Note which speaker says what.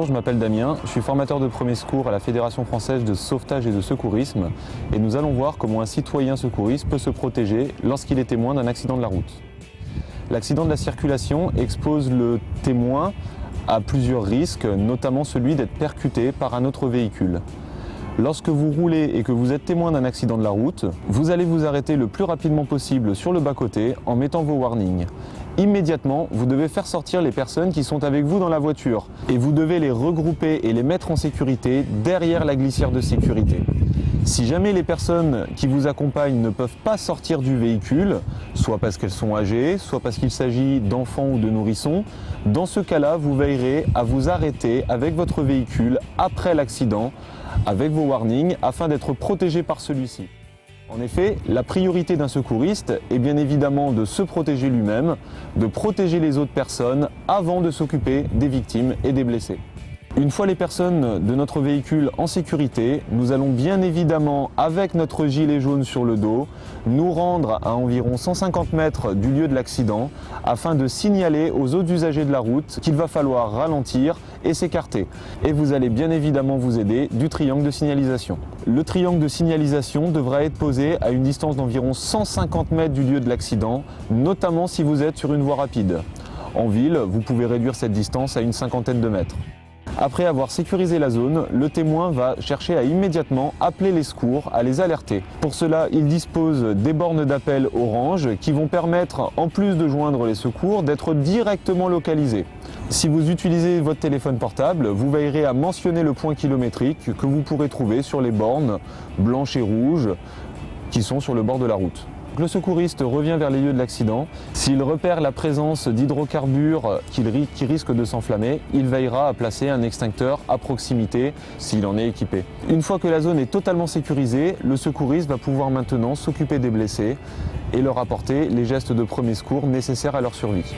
Speaker 1: Bonjour, je m'appelle Damien, je suis formateur de premiers secours à la Fédération française de sauvetage et de secourisme et nous allons voir comment un citoyen secouriste peut se protéger lorsqu'il est témoin d'un accident de la route. L'accident de la circulation expose le témoin à plusieurs risques, notamment celui d'être percuté par un autre véhicule. Lorsque vous roulez et que vous êtes témoin d'un accident de la route, vous allez vous arrêter le plus rapidement possible sur le bas-côté en mettant vos warnings. Immédiatement, vous devez faire sortir les personnes qui sont avec vous dans la voiture et vous devez les regrouper et les mettre en sécurité derrière la glissière de sécurité. Si jamais les personnes qui vous accompagnent ne peuvent pas sortir du véhicule, soit parce qu'elles sont âgées, soit parce qu'il s'agit d'enfants ou de nourrissons, dans ce cas-là, vous veillerez à vous arrêter avec votre véhicule après l'accident, avec vos warnings, afin d'être protégé par celui-ci. En effet, la priorité d'un secouriste est bien évidemment de se protéger lui-même, de protéger les autres personnes avant de s'occuper des victimes et des blessés. Une fois les personnes de notre véhicule en sécurité, nous allons bien évidemment, avec notre gilet jaune sur le dos, nous rendre à environ 150 mètres du lieu de l'accident afin de signaler aux autres usagers de la route qu'il va falloir ralentir et s'écarter. Et vous allez bien évidemment vous aider du triangle de signalisation. Le triangle de signalisation devra être posé à une distance d'environ 150 mètres du lieu de l'accident, notamment si vous êtes sur une voie rapide. En ville, vous pouvez réduire cette distance à une cinquantaine de mètres. Après avoir sécurisé la zone, le témoin va chercher à immédiatement appeler les secours, à les alerter. Pour cela, il dispose des bornes d'appel orange qui vont permettre, en plus de joindre les secours, d'être directement localisés. Si vous utilisez votre téléphone portable, vous veillerez à mentionner le point kilométrique que vous pourrez trouver sur les bornes blanches et rouges qui sont sur le bord de la route. Le secouriste revient vers les lieux de l'accident. S'il repère la présence d'hydrocarbures qui risquent de s'enflammer, il veillera à placer un extincteur à proximité s'il en est équipé. Une fois que la zone est totalement sécurisée, le secouriste va pouvoir maintenant s'occuper des blessés et leur apporter les gestes de premier secours nécessaires à leur survie.